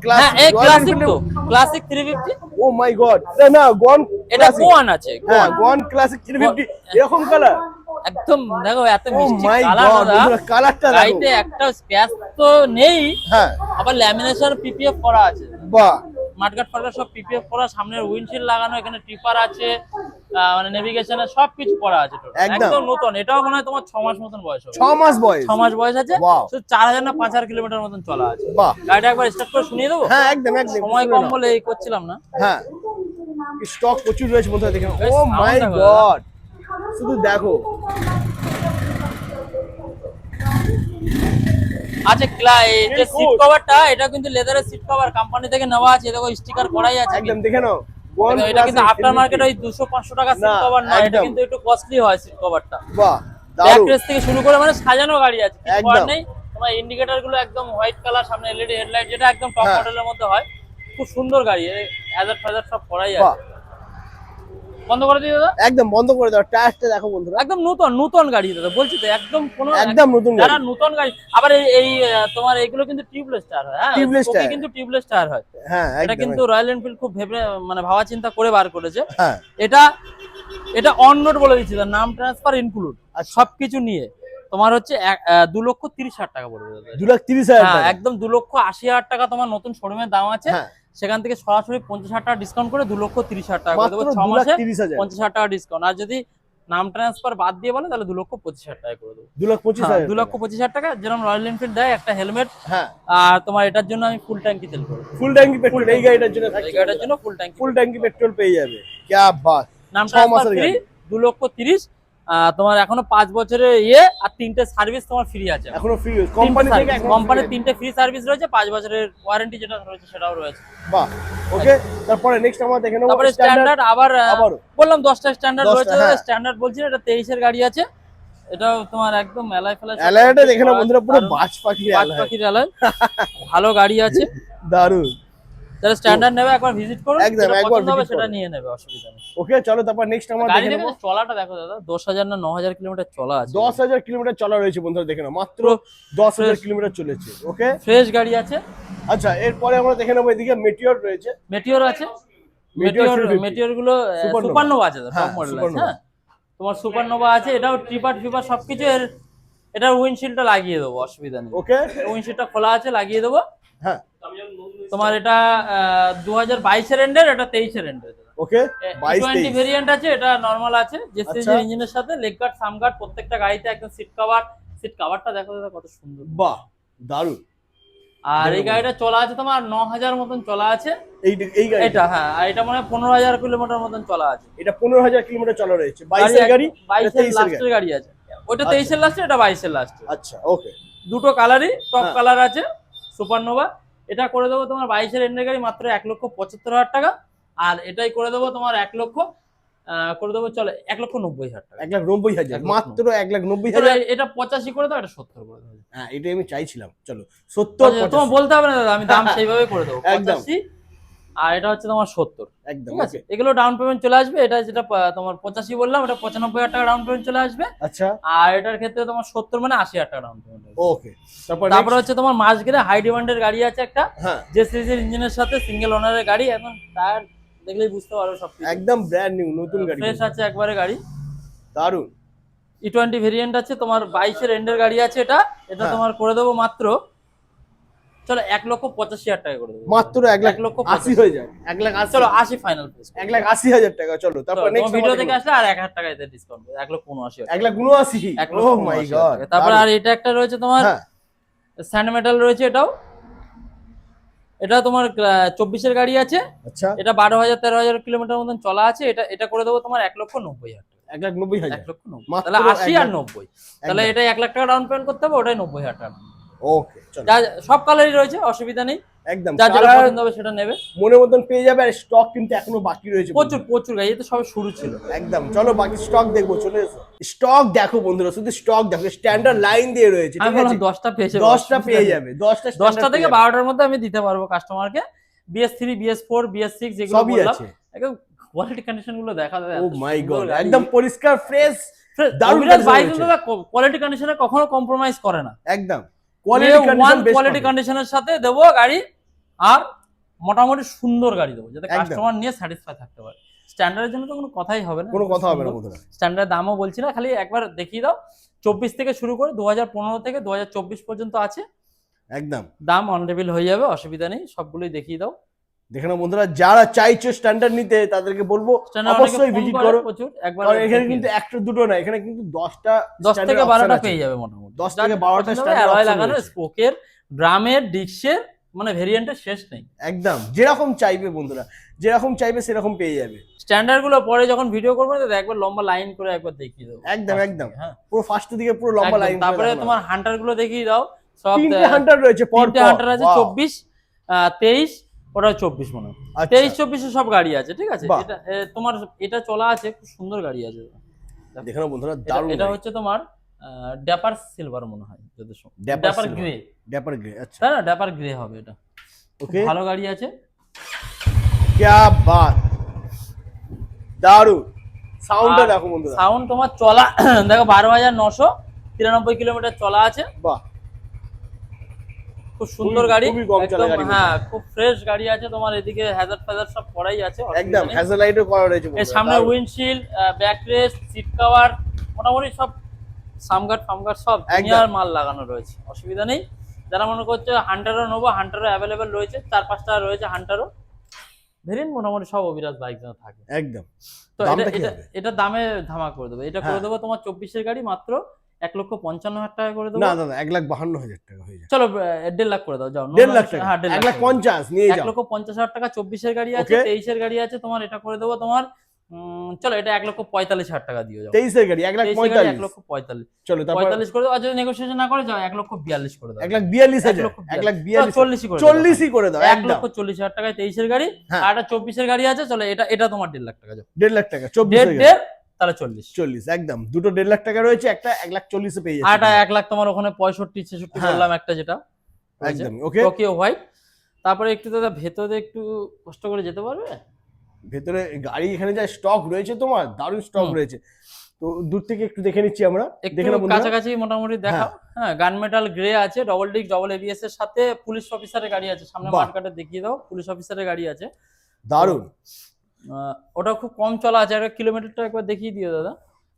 ক্লাস, হ্যাঁ, এই ক্লাসিক তো, ক্লাসিক 350। ও মাই গড, না গন, এটা গোয়ান আছে, হ্যাঁ গন ক্লাসিক 350, এরকম কালার, একদম দেখো এত ও মিষ্টি মাই কালার গড, দাদা। কালারটা দেখো, গাড়িতে একটা স্ক্র্যাচ তো নেই, হ্যাঁ, আবার ল্যামিনেশন পিপিএফ করা আছে, বাহ, মাঠঘাট ফাটঘাট সব পিপিএফ করা, সামনের উইন্ডশিল্ড লাগানো, এখানে টিপার আছে, মানে নেভিগেশনের সবকিছু করা আছে total। একদম। একদম নতুন, এটাও মনে হয় তোমার 6 মাস মতন বয়স হবে, 6 মাস বয়স, 6 মাস বয়স আছে, Wow. শুধু 4,000 না 5,000 কিলোমিটার মতন চলা আছে। বাহ, গাড়িটা একবার স্টার্ট করে শুনিয়ে দেবো, হ্যাঁ একদম একদম, সময় কম বলে এই করছিলাম না। হ্যাঁ, স্টক প্রচুর রয়েছে বন্ধুরা, দেখেন, বেশ ও sound মাই দেখো গড, শুধু দেখো, আচ্ছা এই যে সিট কভারটা, এটা কিন্তু লেদারের সিট কভার, কোম্পানি থেকে নেওয়া আছে, দেখো স্টিকার করাই আছে একদম দেখে নাও, গন কিন্তু। এটা কিন্তু আফটার মার্কেট ওই 200-500 টাকা সিট না, কভার নয়, এটা একদম। কিন্তু একটু কস্টলি হয় সিট কভারটা। বাহ, ব্যাক দারুণ, রেস থেকে শুরু করে মানে সাজানো গাড়ি আছে, কিছু একদম। করার নেই। তোমার ইন্ডিকেটর গুলো একদম হোয়াইট কালার, সামনে এলইডি হেডলাইট, যেটা একদম টপ হ্যাঁ। মডেলের মধ্যে হয়, খুব সুন্দর গাড়ি। হ্যাজার্ড ফ্যাজার্ড সব করাই বাহ, আছে। বন্ধ করে দিই দাদা, একদম বন্ধ করে দাও, টায়ারটা দেখো বন্ধুরা, একদম নতুন গাড়ি দাদা, বলছি তো একদম কোনো একদম নতুন যারা গাড়ি, নতুন গাড়ি। আবার এই তোমার এইগুলো কিন্তু টিউবলেস টায়ার হয়, হ্যাঁ Tubeless স্পোকে টায়ার। কিন্তু টিউবলেস টায়ার হয়। হ্যাঁ এটা একদম, কিন্তু রয়্যাল এনফিল্ড খুব ভেবে মানে ভাবা চিন্তা করে বার করেছে। হ্যাঁ, এটা অন রোড বলে দিচ্ছি, তার নাম ট্রান্সফার ইনক্লুড আচ্ছা। সবকিছু নিয়ে তোমার হচ্ছে 2,30,000 টাকা পড়বে দাদা। 2,30,000 হ্যাঁ টাকা, একদম 2,80,000 টাকা তোমার নতুন শোরুমের দাম আছে, হ্যাঁ, সেখান থেকে সরাসরি 50,000 টাকা ডিসকাউন্ট করে 2,30,000 টাকা করে মাত্র দেবো, 6 মাসে 2,30,000, 50,000 টাকা ডিসকাউন্ট। আর যদি নাম ট্রান্সফার বাদ দিয়ে বলে তাহলে 2,25,000 টাকা করে দেবো। 2,25,000, 2,25,000 টাকা, যেরকম রয়্যাল এনফিল্ড দেয় একটা হেলমেট, হ্যাঁ, আর তোমার এটার জন্য আমি ফুল ট্যাঙ্কি তেল করবো, ফুল ট্যাঙ্কি পেট্রোল এই গাড়িটার জন্য এই থাকছে, গাড়িটার জন্য ফুল ট্যাঙ্কি। ফুল ট্যাঙ্কি পেট্রোল পেয়ে যাবে, क्या बात, নাম 6 ট্রান্সফার মাসের ফ্রি, গাড়ি, 2,30,000 তোমার এখনো 5 বছরের আর 3টে সার্ভিস তোমার ফ্রি আছে। এখনো ফ্রি কোম্পানি থেকে কোম্পানির 3টে ফ্রি সার্ভিস রয়েছে, 5 বছরের ওয়ারেন্টি যেটা রয়েছে সেটাও রয়েছে। বাহ, ওকে। তারপরে নেক্সট আমরা দেখে নেব তারপরে স্ট্যান্ডার্ড আবারও বললাম 10টা স্ট্যান্ডার্ড 10টা, রয়েছে। হ্যাঁ। স্ট্যান্ডার্ড বলছি না, এটা 23 এর গাড়ি আছে। এটাও তোমার একদম এলাই ফেলা অ্যালয়টা দেখে না বন্ধুরা, পুরো বাজ পাখির অ্যালয়। পাখির এলাই, ভালো গাড়ি আছে, দারুন। যারা স্ট্যান্ডার্ড নেবে একবার ভিজিট করুন, একদম, যেটা একবার পছন্দ হবে visit সেটা করুন। নিয়ে নেবে, অসুবিধা নেই। ওকে, চলো তারপর নেক্সট আমরা গাড়ি দেখে দেখে নেব। চলাটা দেখো দাদা, 10,000 না 9,000 কিলোমিটার চলা আছে। 10,000 কিলোমিটার চলা রয়েছে বন্ধুরা, দেখে নাও মাত্র 10,000 কিলোমিটার চলেছে। ওকে, ফ্রেশ গাড়ি আছে। আচ্ছা, এরপরে আমরা দেখে নেবো এদিকে মেটিওর রয়েছে। মেটিওর আছে, Meteor 350 মেটিওর গুলো Supernova। সুপারনোভা আছে, হ্যাঁ, টপ মডেল আছে। Supernova। হ্যাঁ, তোমার সুপারনোভা আছে, এটাও ট্রিপার ফিপার সবকিছু এটার উইন্ডশিল্ডটা লাগিয়ে দেবো, অসুবিধা নেই। ওকে, উইন্ডশিল্ডটা খোলা আছে, লাগিয়ে দেবো। হ্যাঁ, তোমার এটা 2022 এর এন্ডের, এটা 23 এর এন্ডের। ওকে, 20 22-23 ভেরিয়েন্ট আছে, এটা নরমাল আছে, জেসিজি আচ্ছা। ইঞ্জিনের সাথে লেগ গার্ড সাম গার্ড প্রত্যেকটা গাড়িতে, একদম সিট কভারটা দেখো দাদা কত সুন্দর। বাহ, দারুন। আর এই গাড়িটা চলা আছে তোমার 9,000 মতন চলা আছে। এই গাড়ি এটা হ্যাঁ, আর এটা মানে 15,000 কিলোমিটার মতন চলা আছে। এটা 15,000 কিলোমিটার চলা রয়েছে। 22 এর গাড়ি, 22 এর 23 এর লাস্টের গাড়ি আছে। ওটা 23 এর লাস্টে, এটা 22 এর লাস্টে। আচ্ছা, ওকে, দুটো কালারই টপ হ্যাঁ। কালার আছে সুপারনোভা। এটা করে দেবো তোমার 22 এর এন্ডের গাড়ি মাত্র 1,75,000 টাকা। আর এটাই করে দেবো তোমার 1 লক্ষ করে দেবো, চলে 1,90,000 টাকা। 1,90,000, 1,90,000 মাত্র চলো, 1,90,000। এটা 85 করে দাও, এটা 70 করে দাও। হ্যাঁ, এটাই আমি চাইছিলাম। চলো 70, তোমার বলতে হবে না দাদা, আমি দাম সেইভাবে করে দেবো। একদম। 85 আর এটা হচ্ছে তোমার 70। একদম, ঠিক আছে, ওকে, এগুলো ডাউন পেমেন্ট চলে আসবে। এটা যেটা তোমার 85 বললাম, এটা 95,000 টাকা ডাউন পেমেন্ট চলে আসবে। আচ্ছা, আর এটার ক্ষেত্রে তোমার 70 মানে 80,000 টাকা ডাউন পেমেন্ট। ওকে। তারপরে হচ্ছে তোমার মাসগেরে হাই ডিমান্ডের গাড়ি আছে একটা, হ্যাঁ, যে সিরিজের ইঞ্জিনের সাথে সিঙ্গেল ওনারের গাড়ি, এখন টায়ার দেখলেই বুঝতে পারো সব একদম ব্র্যান্ড নিউ, নতুন গাড়ি, ফ্রেশ আছে একবারে গাড়ি। দারুন। E20 ভেরিয়েন্ট আছে তোমার, 22 এর এন্ডের গাড়ি আছে। এটা হ্যাঁ। তোমার করে দেবো মাত্র, চলো 1,85,000 টাকা করে দেবো। মাত্র 1,80,000 হয়ে যায়। 1,80,000, চলো 80 ফাইনাল প্রাইস। 1,80,000 টাকা। চলো তারপর নেক্সট ভিডিও দেখে আসলে আর 1,000 টাকা এতে ডিসকাউন্ট, 1,79,000 1,79,000। ও মাই গড। তারপর আর এটা একটা রয়েছে তোমার হ্যাঁ, স্যান্ড মেটাল রয়েছে। এটা তোমার 24 এর গাড়ি আছে। আচ্ছা, এটা 12,000-13,000 কিলোমিটার মতন চলা আছে। এটা করে দেবো তোমার 1,90,000 টাকা। 1,90,000। 1,90,000 মাত্র তাহলে 80 আর 1,90,000 90, তাহলে এটা 1 লাখ টাকা ডাউন পেমেন্ট করতে হবে, ওটাই 90,000 টাকা। ওকে, চলো, সব কালারই রয়েছে, অসুবিধা নেই, একদম যা যেটা কালার পছন্দ হবে সেটা নেবে। মনের মতন পেয়ে যাবে। আর স্টক কিন্তু এখনো বাকি রয়েছে প্রচুর প্রচুর গাড়ি, এটা সবে শুরু ছিল। একদম। চলো বাকি স্টক দেখবো, চলে এসো। স্টক দেখো বন্ধুরা, শুধু স্টক দেখো, স্ট্যান্ডার্ড লাইন দিয়ে রয়েছে। আমি ঠিক বললাম আছে, 10টা পেয়ে যাবে, 10টা পেয়ে যাবে। 10টা থেকে 12টার মধ্যে আমি দিতে পারবো কাস্টমারকে। BS3, BS4, BS6 যেগুলো সবই বললাম, আছে। একদম কোয়ালিটি কন্ডিশন গুলো দেখা যায়। ও মাই গড, একদম পরিষ্কার ফ্রেশ, দারুণ অভিরাজ condition বাইক রয়েছে। কোয়ালিটি কন্ডিশনে কখনো কম্প্রোমাইজ করে না। একদম কোয়ালিটি কন্ডিশন বেস্ট, কোয়ালিটি কন্ডিশনের সাথে দেবো গাড়ি, আর মোটামুটি সুন্দর গাড়ি দেবো, যাতে একদম। কাস্টমার নিয়ে স্যাটিসফাই থাকতে পারে। স্ট্যান্ডার্ডের জন্য তো কোনো কথাই হবে না, কোনো কথা হবে না বন্ধুরা। স্ট্যান্ডার্ড দামও বলছি না, খালি একবার দেখিয়ে দাও। 24 থেকে শুরু করে 2015 থেকে 2024 পর্যন্ত আছে। একদম দাম অন টেবিল হয়ে যাবে, অসুবিধা নেই, সবগুলোই দেখিয়ে দাও। দেখে নাও বন্ধুরা, যারা চাইছো স্ট্যান্ডার্ড নিতে তাদেরকে বলবো স্ট্যান্ডার্ড অবশ্যই ভিজিট করো। প্রচুর, একবার কারণ এখানে কিন্তু একটা দুটো না, এখানে কিন্তু 10টা 10 থেকে 12টা পেয়ে যাবে মোটামুটি। 10 থেকে 12টা স্ট্যান্ডার্ড অ্যালয় অপশন লাগানো, রয়েছে। স্পোকের, ড্রামের, ডিক্সের, মানে ভেরিয়েন্টের শেষ নেই। একদম যেরকম চাইবে বন্ধুরা, যেরকম চাইবে সেরকম পেয়ে যাবে। স্ট্যান্ডার্ড গুলো পরে যখন ভিডিও করবো না, একবার লম্বা লাইন করে একবার দেখিয়ে দেবো। একদম একদম, হ্যাঁ, পুরো ফার্স্টের দিকে পুরো লম্বা লাইন। তারপরে তোমার হান্টার গুলো দেখিয়ে দাও। সব তিনটে হান্টার রয়েছে, পর তিনটে পর। হান্টার আছে, Wow. 24, 23, ওটা 24 মনে হয়। আচ্ছা। 23-24 সব গাড়ি আছে, ঠিক আছে। বাহ। এটা তোমার এটা চলা আছে, খুব সুন্দর গাড়ি আছে। দেখে নাও বন্ধুরা, দারুণ। এটা হচ্ছে তোমার ড্যাপার সিলভার মনে হয়, যদি ড্যাপার গ্রে, ড্যাপার গ্রে। আচ্ছা, তাই না, ড্যাপার গ্রে হবে এটা। ওকে, ভালো গাড়ি আছে। क्या बात, দারুণ। সাউন্ডটা দেখো বন্ধুরা, সাউন্ড তোমার চলা দেখো 12,993 কিলোমিটার চলা আছে। বাহ, খুব সুন্দর গাড়ি, খুবই কম চলা একদম। গাড়ি। হ্যাঁ, খুব ফ্রেশ গাড়ি আছে তোমার। এদিকে হ্যাজার্ড ফ্যাজার্ড সব করাই আছে, অসুবিধা একদম নেই। হ্যাজেলাইটও করা রয়েছে এর বন্ধুরা, সামনে দারুণ। Windshield, back rest, seat cover, মোটামুটি সব সামগার্ড ফামগার্ড সব দুনিয়ার মাল লাগানো রয়েছে, অসুবিধা নেই। যারা মনে করছে হান্টারও নেবো, হান্টারও অ্যাভেলেবেল রয়েছে, 4-5টা রয়েছে হান্টারও ভেরিয়েন্ট, মোটামুটি সব অভিরাজ বাইক থাকে। একদম। তো দামটা কি হবে? এটা দামে ধামা করে দেবো। এটা করে হ্যাঁ। দেবো তোমার 24-এর গাড়ি মাত্র 1,55,000 টাকা করে দেবো। না দাদা, 1,52,000 টাকা হয়ে যায়। চলো 1.5 লাখ করে দাও, যাও। 1.5 লাখ টাকা, হ্যাঁ, 1,50,000 নিয়ে যাও। 1,50,000 টাকা। 24-এর গাড়ি আছে, Okay. 23-এর গাড়ি আছে তোমার। এটা করে দেবো তোমার চলো এটা 1,45,000 টাকা দিয়ে যাও। 23 গাড়ি 1,45,000। 1,45,000 চলো তারপর 45 করে দাও, আর যদি নেগোসিয়েশন না করে যাও 1,42,000 করে দাও। 1,42,000। 1,42,000 1,42,000 করে 40ই করে দাও একদম। 1,40,000 টাকায় 23-এর গাড়ি। হ্যাঁ। আর একটা 24-এর গাড়ি আছে, চলো এটা এটা তোমার 1.5 লাখ টাকা যাও। 1.5 লাখ টাকা 24 দেড় দেড় তাহলে 40। 40 একদম। দুটো 1.5 লাখ টাকা রয়েছে, একটা 1,40,000 পেয়ে আর যাচ্ছে। 1 লাখ তোমার ওখানে 65-66 হ্যাঁ। বললাম একটা, যেটা একদম ওকে। Tokyo white. তারপরে একটু দাদা ভেতরে একটু কষ্ট করে যেতে পারবে? ভেতরে গাড়ি এখানে যা স্টক রয়েছে তোমার, দারুণ স্টক রয়েছে। তো দূর থেকে একটু দেখে নিচ্ছি আমরা, একটু দেখে নাও বন্ধুরা। কাছাকাছি মোটামুটি দেখাও। হ্যাঁ, গান মেটাল গ্রে আছে, ডবল ডিস্ক ডবল এবিএস এর সাথে পুলিশ অফিসারের গাড়ি আছে। সামনে বাহ। মার্কেটে দেখিয়ে দাও, পুলিশ অফিসারের গাড়ি আছে। দারুণ। ওটা খুব কম চলা আছে, একটা কিলোমিটারটা একবার দেখিয়ে দিও দাদা।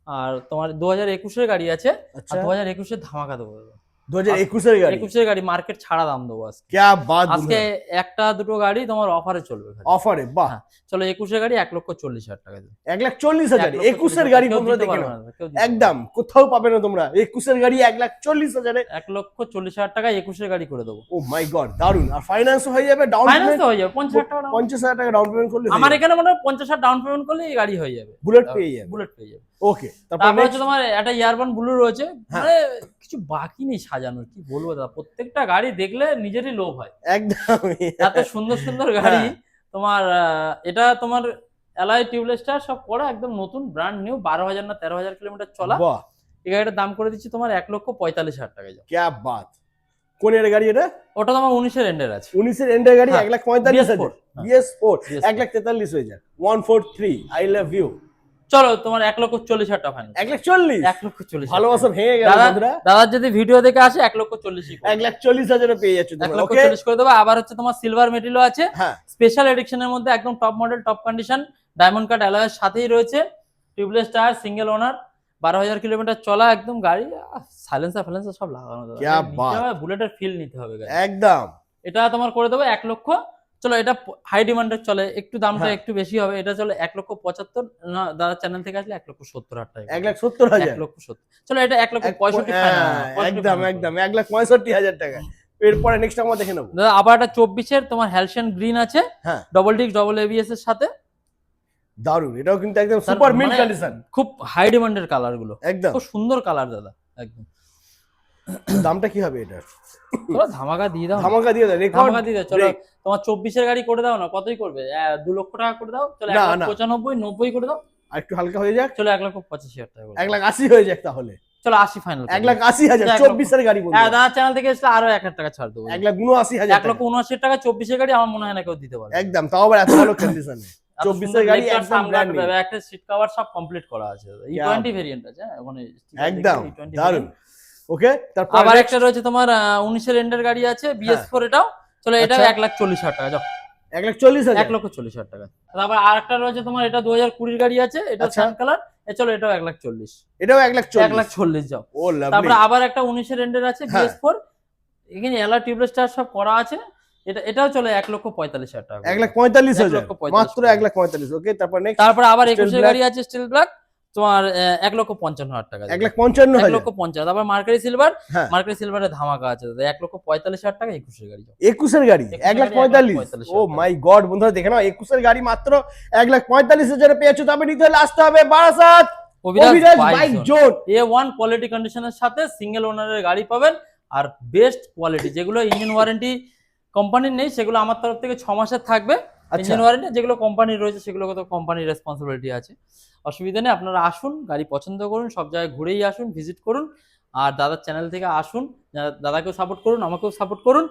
আর তোমার 2021-এর গাড়ি আছে, আচ্ছা আর 2021-এর ধামাকা দেবো দাদা। 2021 এর গাড়ি। 21-এর গাড়ি মার্কেট ছাড়া দাম দেবো আজকে। क्या बात আজকে একটা দুটো গাড়ি তোমার অফারে চলবে খালি। অফারে। বাহ। হ্যাঁ, চলো 21-এর গাড়ি 1,40,000 টাকা দিও। 1,40,000। 21 এর গাড়ি বন্ধুরা দেখে নাও, একদম কোথাও পাবে না তোমরা। 21 এর গাড়ি 1,40,000 এ। 1,40,000 টাকা 21-এর গাড়ি করে দেবো। ও মাই গড, দারুণ। আর ফাইন্যান্স হয়ে যাবে, ডাউন ফাইন্যান্স পেমেন্ট তো হয়ে যাবে 50,000 টাকা down। 50,000 টাকা ডাউন পেমেন্ট করলে আমার এখানে মনে হয় 50,000 ডাউন পেমেন্ট করলে এই গাড়ি হয়ে যাবে। বুলেট পেয়ে যাবে। বুলেট পেয়ে যাবে। ওকে। তারপর হচ্ছে তোমার একটা ইয়ারবান ব্লু রয়েছে, মানে কিছু বাকি নেই সাজানোর, কি বলবো দাদা, প্রত্যেকটা গাড়ি দেখলে নিজেরই লোভ হয়। একদম এত সুন্দর সুন্দর গাড়ি তোমার। এটা তোমার অ্যালয় টিউবলেস স্টার সব করা, একদম নতুন ব্র্যান্ড নিউ, 12,000 না 13,000 কিলোমিটার চলা। বাহ। এই গাড়িটার দাম করে দিচ্ছি তোমার 1,45,000 টাকা যাও। क्या बात। কোন এর গাড়ি এটা? ওটা তোমার 19-এর এন্ডের আছে। 19 এর এন্ডের গাড়ি হ্যাঁ। 1,45,000। BS4 BS4 1,43,000 হয়ে যায়। 143 আই লাভ ইউ। চলো তোমার 1,40,000 টাকা ফাইনাল। 1,40,000। 1,40,000 ভালোবাসা ভেঙে গেল বন্ধুরা। দাদার যদি ভিডিও দেখে আসে 1,40,000 1,40,000 এ পেয়ে যাচ্ছে তোমরা। ওকে 1,40,000 করে দেবো। আবার হচ্ছে তোমার সিলভার মেটেলও আছে, হ্যাঁ। স্পেশাল এডিশনের মধ্যে একদম top model top condition, diamond cut অ্যালয়ের সাথেই রয়েছে, tubeless tyre, single owner, 12,000 kilometre চলা, একদম গাড়ি সাইলেন্সার ফাইলেন্সার সব লাগানো দাদা। क्या बात। বুলেটের ফিল নিতে হবে গাড়ি। একদম। এটা তোমার করে দেবো 1 লক্ষ। চলো এটা হাই ডিমান্ডের চলে, একটু দামটা হ্যাঁ। একটু বেশি হবে। এটা চলো 1,75,000 না, দাদার চ্যানেল থেকে আসলে 1,70,000 টাকা। 1,70,000। 1,70,000। চলো এটা 1,65,000 একদম একদম 1,65,000 টাকা। এরপরে নেক্সট আমরা দেখে নেবো। দাদা আবার একটা 24-এর তোমার হ্যালসেন গ্রিন আছে, হ্যাঁ। ডবল ডিস্ক ডবল এবিএস এর সাথে। দারুণ। এটাও কিন্তু একদম সুপার মিন্ট মানে কন্ডিশন। খুব হাই ডিমান্ডের কালার গুলো, একদম। খুব সুন্দর কালার দাদা একদম। দামটা কি হবে এটা? চলো ধামাকা দিয়ে দাও, ধামাকা দিয়ে দাও, রেকর্ড ধামাকা দিয়ে দাও। চলো তোমার 24-এর গাড়ি করে দাও না, কতই করবে? 2 লক্ষ টাকা করে দাও। চলো না, 1,95,000 90 করে দাও। আর একটু হালকা হয়ে যাক। চলো 1,85,000 টাকা করে দাও। 1,80,000 হয়ে যাক তাহলে। চলো 80 ফাইনাল। 1,80,000 24 এর গাড়ি বলুন। হ্যাঁ, দাদা চ্যানেল থেকে এসে আরো 1,000 টাকা ছাড় দেবো। 1,79,000 1,79,000 টাকা 24-এর গাড়ি আমার মনে হয় না কেউ দিতে পারবে। একদম, তাও আবার এত ভালো কন্ডিশনে। 24 এর গাড়ি একদম ব্র্যান্ড নিউ। একটা সিট কভার সব কমপ্লিট করা আছে। E20 ভেরিয়েন্ট আছে, ওখানে একদম দারুণ। ওকে তারপর আবার একটা রয়েছে তোমার 19-এর এন্ডের গাড়ি আছে, BS4 এটাও। চলো এটাও আচ্ছা। 1,40,000 টাকা যাও। 1,40,000। 1,40,000 টাকা। তারপর আরেকটা রয়েছে তোমার, এটা 2020-এর গাড়ি আছে, এটা আচ্ছা। সান কালার। চলো এটাও 1,40,000। এটাও 1,40,000। 1,40,000 যাও। ও লাভলি। তারপর আবার একটা 19-এর এন্ডের আছে, হ্যাঁ। BS4। এখানে এলা টিউবলেস টায়ার সব করা আছে। এটাও চলে 1,45,000 টাকা। 1,45,000 1,45,000 মাত্র 1,45,000। ওকে তারপর নেক্সট। তারপর আবার Steel 21-এর black। গাড়ি আছে স্টিল ব্ল্যাক, তোমার 1,55,000 টাকা। 1,55,000। 1,50,000। তারপর মার্কারি সিলভার, হ্যাঁ। মার্কারি সিলভারের ধামাকা আছে দাদা, 1,45,000 টাকা 21-এর গাড়ি। 21 এর গাড়ি 1,45,000। ও মাই গড বন্ধুরা দেখে নাও, 21 এর গাড়ি মাত্র 1,45,000 এ পেয়ে যাচ্ছ। তবে নিতে হলে আসতে হবে Barasat Abhiraj bike zone. A1 quality কন্ডিশনের সাথে সিঙ্গেল ওনারের গাড়ি পাবেন, আর বেস্ট কোয়ালিটি। যেগুলো ইঞ্জিন ওয়ারেন্টি কোম্পানির নেই সেগুলো আমার তরফ থেকে 6 মাসের থাকবে ইঞ্জিন ওয়ারেন্টি। যেগুলো কোম্পানির রয়েছে সেগুলো তো কোম্পানির রেসপন্সিবিলিটি আছে, অসুবিধা নেই। আপনারা আসুন, গাড়ি পছন্দ করুন, সব জায়গায় ঘুরেই আসুন, ভিজিট করুন। আর দাদার চ্যানেল থেকে আসুন, দাদাকেও সাপোর্ট করুন, আমাকেও সাপোর্ট করুন।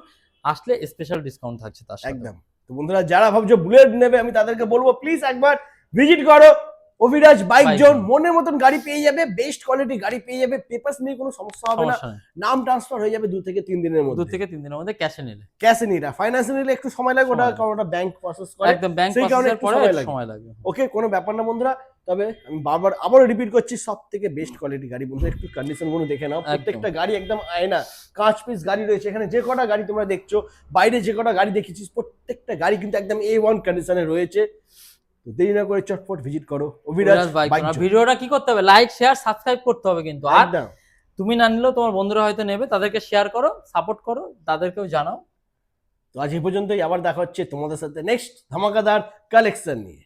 আসলে স্পেশাল ডিসকাউন্ট থাকছে তার সাথে। একদম। তো বন্ধুরা যারা ভাবছো বুলেট নেবে, আমি তাদেরকে বলবো প্লিজ একবার ভিজিট করো অভিরাজ বাইক জোন। মনের মতন গাড়ি পেয়ে যাবে, বেস্ট কোয়ালিটি গাড়ি পেয়ে যাবে, পেপারস নিয়ে কোনো সমস্যা হবে না। নাম ট্রান্সফার হয়ে যাবে 2 থেকে 3 দিনের মধ্যে। 2 থেকে 3 দিনের মধ্যে ক্যাশে নিলে। ক্যাশে নিলে, ফাইন্যান্সে নিলে একটু সময় লাগবে, ওটা কারণ ওটা ব্যাংক প্রসেস করে। একদম ব্যাংক সেই কারণে প্রসেসের একটু পরে সময় সময় লাগবে। ওকে কোনো ব্যাপার না বন্ধুরা। তবে আমি বারবার আবারও রিপিট করছি, সব থেকে বেস্ট কোয়ালিটি গাড়ি বন্ধুরা। একটু কন্ডিশন গুলো দেখে নাও, প্রত্যেকটা গাড়ি একদম আয়না কাঁচ পিস গাড়ি রয়েছে। এখানে যে কটা গাড়ি তোমরা দেখছো, বাইরে যে কটা গাড়ি দেখেছিস, প্রত্যেকটা গাড়ি কিন্তু একদম A1 কন্ডিশনে রয়েছে। তো দেরি না করে চটপট ভিজিট করো অভিরাজ বাইক জোন। ভিডিওটা কি করতে হবে? লাইক শেয়ার সাবস্ক্রাইব করতে হবে কিন্তু। আর একদম। তুমি না নিলেও তোমার বন্ধুরা হয়তো নেবে, তাদেরকে শেয়ার করো, সাপোর্ট করো, তাদেরকেও জানাও। তো আজ এই পর্যন্তই, আবার দেখা হচ্ছে তোমাদের সাথে নেক্সট ধামাকাদার কালেকশন নিয়ে।